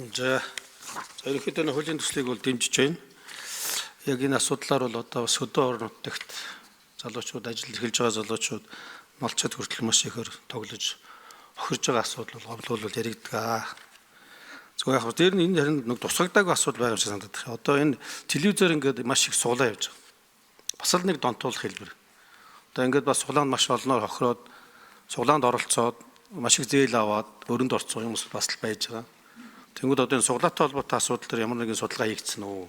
За ерөнхийдөө хуулийн төслийг бол дэмжиж байна. Яг энэ асуудлаар бол одоо бас хөдөө орон нутагт залуучууд ажил эхэлж байгаа залуучууд малчид хүртэл маш ихээр тоглож охирж байгаа асуудал бол яригддаг. Зөвхөн яг дээр нь энэ харин нэг тусгагдаагүй асуудал байгаа юм шиг санагдах. Одоо энэ телевизээр ингээд маш их суглаа явж байгаа. Бас л нэг донтуулах хэлбэр. Одоо ингээд бас суглаанд маш олноор хохироод суглаанд оролцоод маш их зээл аваад өрөнд орцсон юм бас л байж байгаа. Тэнгүүд одоо энэ суглаатай холбоотой асуудал дээр ямар нэгэн судалгаа хийгдсэн үү?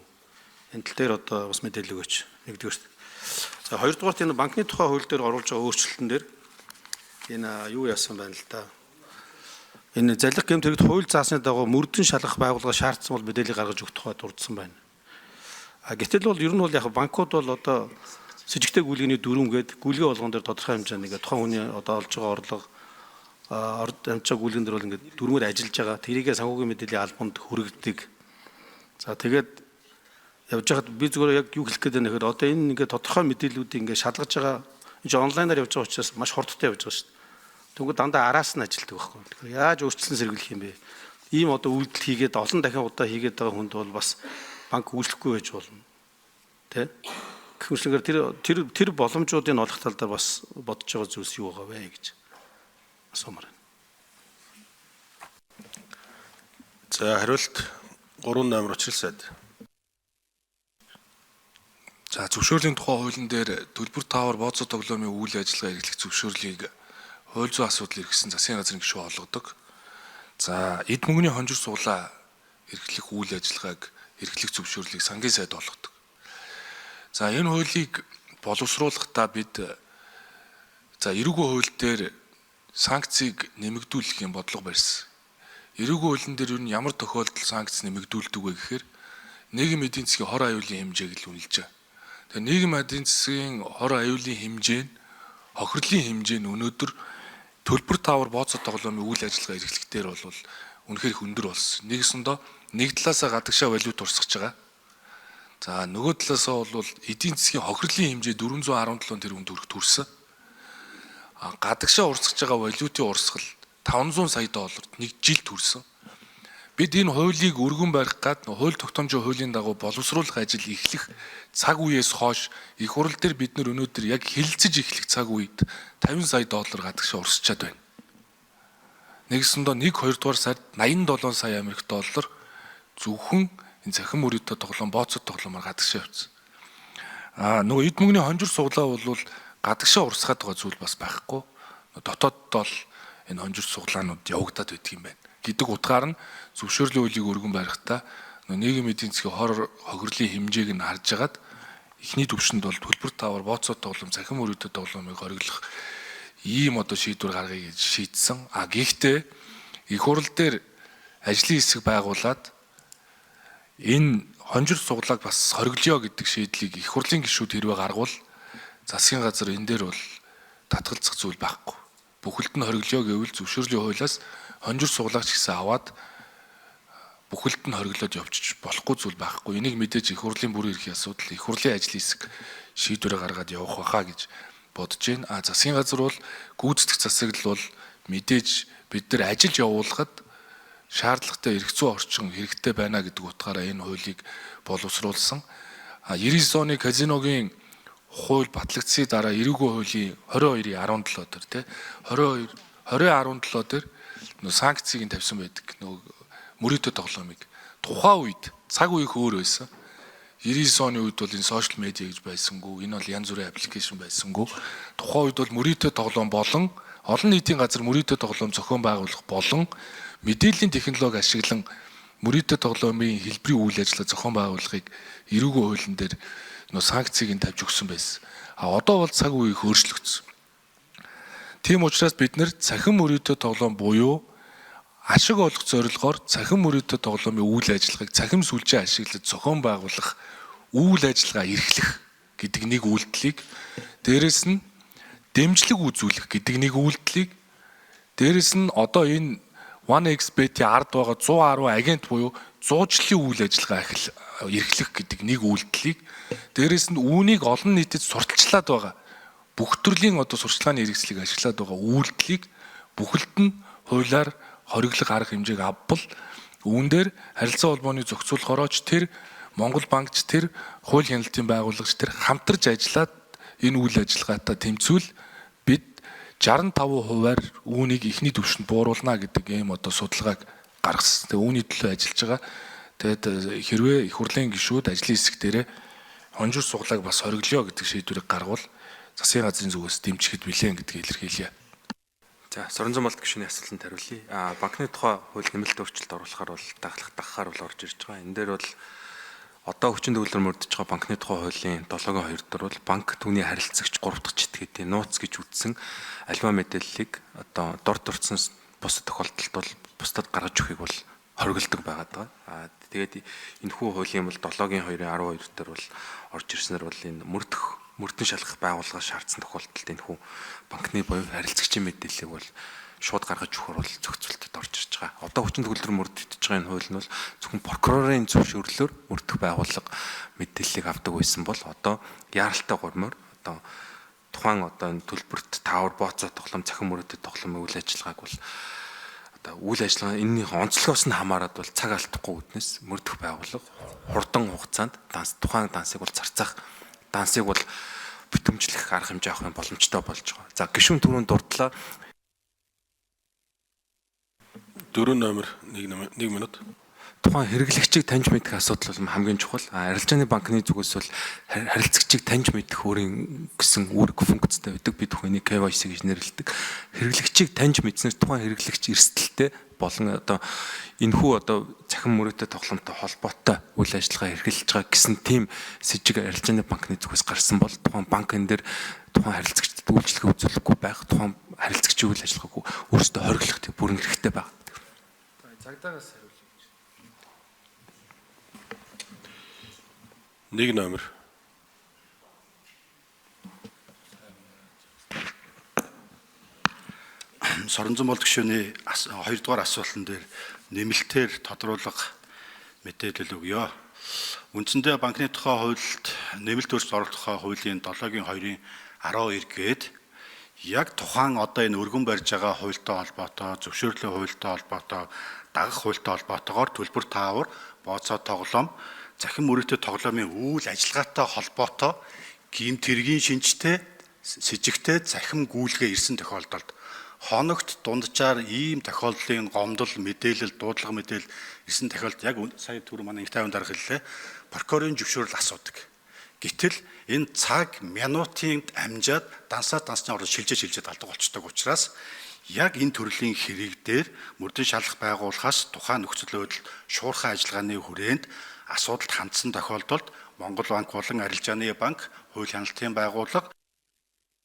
Энэ тал дээр одоо бас мэдээлэл өгөөч. Нэгдүгээр. За хоёрдугаарт энэ банкны тухай хууль дээр оруулж байгаа өөрчлөлтөн дээр энэ юу яасан байна л да. Энэ залхи гэмт хэрэгт хууль заасны дагуу мөрдөн шалгах байгууллага шаардсан бол мэдээлэл гаргаж өгөх тухай дурдсан байна. Гэтэл бол ер нь бол яг банкуд бол одоо сэжигтэй гүйлгээний дүрмгээд гүйлгээ болгон дээр тодорхой хэмжээний тухайн хүний одоо олж байгаа орлого орд амжаа гүйлгэн дээр бол ингээд дүрмээр ажиллаж байгаа. Тэрийгээ санхүүгийн мэдээллийн албанд хүргэдэг. За тэгээд явж байхад би зүгээр яг юу хэлэх гээд байна гэхээр одоо энэ ингээд тодорхой мэдээллүүдийг ингээд шалгаж байгаа энэ онлайнаар явж байгаа учраас маш хурдтай явж байгаа шүү дээ. Тэгвэл дандаа араас нь ажилтдаг байхгүй. Тэгэхээр яаж өөрчлөлт сэргийлэх юм бэ? Ийм одоо үйлдэл хийгээд олон дахин удаа хийгээд байгаа хүнд бол бас банк үйлчлэхгүй байж болно. Тэ? Гэвчлэгээр тэр боломжуудыг олох тал дээр бас бодож байгаа зүйлс юу байгаа вэ гэж асуумаар байна. За хариулт 3-8 учрал сайд. За зөвшөөрлийн тухай хуулийн дээр төлбөр таавар бооцоо тоглоомын үйл ажиллагаа эрхлэх зөвшөөрлийг хууль зүйн асуудал эрхсэн засгийн газрын гишүүн олгодог. За эд мөнгөний хонжир суглаа эрхлэх үйл ажиллагааг эрхлэх зөвшөөрлийг сангийн сайд олгодог. За энэ хуулийг боловсруулахдаа бид эрүүгийн хууль дээр санкцийг нэмэгдүүлэх юм бодлого барьсан. Эрүүгийн хуулийн дээр юу ямар тохиолдолд санкц нэмэгдүүлдэг вэ гэхээр нийгмийн эдийн засгийн хор аюулын хэмжээг л үнэлж байгаа. Тэгээ нийгмийн эдийн засгийн хор аюулын хэмжээ нь хохирлын хэмжээ нь өнөөдөр төлбөр таавар бооцоо тоглоомын үйл ажиллагаа эрхлэхдээ бол үнэхээр их өндөр болсон. Нэгсэндээ нэг талаасаа гадагшаа валют урсгаж байгаа. За нөгөө талаасаа бол эдийн засгийн хохирлын хэмжээ 417 тэрбум төгрөг төрсөн. Гадагшаа урсгаж байгаа валютын урсгал 500 сая долларт нэг жил төрсөн. Бид энэ хуулийг өргөн барих гад хууль тогтоомжийн хуулийн дагуу боловсруулах ажил эхлэх цаг үеэс хойш их хурал дээр бид нар өнөөдөр яг хилцэж эхлэх цаг үед 50 сая доллар гадагшаа урсчаад байна. Нэгсэндээ 1-2 дугаар сард 87 сая Америк доллар зөвхөн энэ цахим мөрөөдөө тоглоом бооцоо тоглоомоор гадагшаа явсан. Нөгөө эд мөнгөний хонжир суглаа бол гадагшаа урсгаад байгаа зүйл бас байхгүй. Дотоодд бол энэ хонжир суглаанууд явагдаад байдаг юм байна. Гэдэг утгаар нь зөвшөөрлийн хуулийг өргөн барихтаа нийгмийн эдийн засгийн хохирлын хэмжээг нь харж агаад эхний төвшөнд бол төлбөр таавар бооцоо тоглоом цахим мөрөөдөө тоглоомыг хориглох ийм одоо шийдвэр гаргая гэж шийдсэн. Гэхдээ их хурал дээр ажлын хэсэг байгуулад энэ хонжир суглааг бас хориглоё гэдэг шийдлийг их хурлын гишүүд хэрвээ гаргавал засгийн газар энэ дээр бол татгалзах зүйл байхгүй. Бүхэлд нь хориглоё гэвэл зөвшөөрлийн хуулиас хонжир суглаач гэсэн аваад бүхэлд нь хориглоод явчих болохгүй зүйл байхгүй. Энийг мэдээж их хурлын бүрэн эрхийн асуудал, их хурлын ажлын хэсэг шийдвэрээ гаргаад явах байхаа гэж бодож байна. Засгийн газар бол гүйцэтгэх засаг л бол мэдээж бид нар ажил явуулахад шаардлагатай эрх зүйн орчин хэрэгтэй байна гэдэг утгаараа энэ хуулийг боловсруулсан. 99 оны казиногийн хууль батлагдсны дараа эрүүгийн хуулийн 22-17 дээр 2017 дээр санкцийг тавьсан байдаг. Нөгөө мөрөөдөө тоглоомыг тухайн үед цаг үеих өөр байсан. 99 оны үед бол энэ сошиал медиа гэж байсангүй. Энэ бол янз бүрийн аппликейшн байсангүй. Тухайн үед бол мөрөөдөө тоглоом болон олон нийтийн газар мөрөөдөө тоглоом зохион байгуулах болон мэдээллийн технологи ашиглан мөрөөдөө тоглоомын хэлбэрийн үйл ажиллагаа зохион байгуулахыг эрүүгийн хуулийн дээр санкцийг тавьж өгсөн байсан. Одоо бол цаг үеийг өөрчлөгдсөн. Тийм учраас бид нэр цахим мөрөөдөө тоглоом буюу ашиг олох зорилгоор цахим мөрөөдөө тоглоомын үйл ажиллагааг цахим сүлжээ ашиглаж зохион байгуулах үйл ажиллагаа эрхлэх гэдэг нэг үйлдэлийг, дээрэс нь дэмжлэг үзүүлэх гэдэг нэг үйлдэлийг, дээрэс нь одоо энэ 1xBet-ийн ард байгаа 110 агент буюу зуужлалын үйл ажиллагаа эрхлэх гэдэг нэг үйлдэлийг, дээрэс нь үүнийг олон нийтэд сурталчлаад байгаа бүх төрлийн одоо сурчлагын хэрэгслийг ашиглаад байгаа үйлдэлийг бүхэлд нь хуулиар хориглох арга хэмжээг авбал Үүн дээр харилцаа холбооны зохицуулахорооч тэр Монгол банкч тэр хууль хяналтын байгууллагч тэр хамтарч ажиллаад энэ үйл ажиллагаатай тэмцвэл бид 65%-аар үүнийг ихний түвшинд бууруулна гэдэг ийм одоо судалгааг гаргасан. Тэгээ үүний төлөө ажиллаж байгаа. Тэгээд хэрвээ их хурлын гишүүд ажлын хэсэг дээрээ хонжир суглааг бас хориглоё гэдэг шийдвэрийг гаргавал засгийн газрын зүгээс дэмжихэд билээ гэдгийг илэрхийлье. За, Соронзон Болд гишүүний асуултанд хариулъя. Банкны тухай хууль нэмэлт өөрчлөлт оруулахаар бол дагахаар бол орж ирж байгаа. Энэ дээр бол одоо хүчин төгөлдөр мөрдөж байгаа банкны тухай хуулийн 7-гийн 2 дээр бол банк түүний харилцагч 3 дахь читгэдийн нууц гэж үздсэн аливаа мэдээллийг одоо дор дурдсан бусад тохиолдолд бол бусдад гаргаж өгөхийг бол хоригддаг байгаад байгаа. Тэгээд энэхүү хуулийн бол 7-гийн 2-ын 12 дээр бол орж ирснээр бол энэ мөрдөн шалгах байгууллага шаардсан тохиолдолд энэхүү банкны боيو харилцагчийн мэдээллийг бол шууд гаргаж өгөхөр бол зохицуултад орж ирж байгаа. Одоо хүчин төгөлдөр мөрдөж байгаа энэ хууль нь бол зөвхөн прокурорын зөвшөөрлөөр мөрдөх байгууллага мэдээллийг авдаг байсан бол одоо яаралтай гурмаар одоо тухайн одоо энэ төлбөрт таавар бооцоо тоглоом цахим мөрөдөд тоглоомын үйл ажиллагааг бол одоо үйл ажиллагаа энэний онцлогоос нь хамаарат бол цаг алдахгүй үднэс мөрдөх байгууллага хурдан хугацаанд тухайн дансыг бол зарцаах дансыг бол бүтэмжлэх арга хэмжээ авах боломжтой болж байгаа. За гишүүн түрүүнд дурдлаа 4 номер 1 минут. тухайн хэрэглэгчийг таньж мэдэх асуудал бол хамгийн чухал. Арилжааны банкны зүгээс бол харилцагчийг таньж мэдэх өөрийн гэсэн үүрэг функцтэй байдаг. Бид түүнийг KYC гэж нэрлэдэг. Хэрэглэгчийг таньж мэдснээр тухайн хэрэглэгч эрсдэлтэй болон одоо энэхүү одоо цахим мөрөдө тоглоомтой холбоотой үйл ажиллагаа эрхэлж байгаа гэсэн тийм сэжиг арилжааны банкны зүгээс гарсан бол тухайн банк энэ дээр тухайн харилцагчдад үйлчлэгээ үзүүлэхгүй байх, тухайн харилцагчийн үйл ажиллагааг өөрсдөө хориглох тийм бүрэн хэрэгтэй байна. Цагдаагаас 1 номер. Соронзон Болд гишүүний 2 дугаар асуултан дээр нэмэлтээр тодруулга мэдээлэл өгье. Үндсэндээ банкны тухай хуульд нэмэлт өөрчлөлт оруулах тухай хуулийн 7-гийн 2-ын 12 гээд яг тухайн одоо энэ өргөн барьж байгаа хуультай холбоотой, зөвшөөрлийн хуультай холбоотой, дагах хуультай холбоотойгоор төлбөр таавар, бооцоо тоглоом, захин мөрөгтэй тоглоомын үйл ажиллагаатай холбоотой гэмт хэргийн шинжтэй, сэжигтэй захим гүйлгээ ирсэн тохиолдолд хоногт дунджаар ийм тохиолдлын гомдол мэдээлэл, дуудлага мэдээлэл ирсэн тохиолдолд яг сая түр манай 50 дарга хэллээ. Прокурорын зөвшөөрөл асуудаг. Гэтэл энэ цаг минутын амжаад дансны орон шилжээд алдаг болчдөг учраас яг энэ төрлийн хэрэг дээр мөрдөн шалгах байгууллагаас тухайн нөхцөл байдал шуурхай ажиллагааны хүрээнд асуудалд хандсан тохиолдолд Монгол банк болон арилжааны банк, хууль хяналтын байгууллага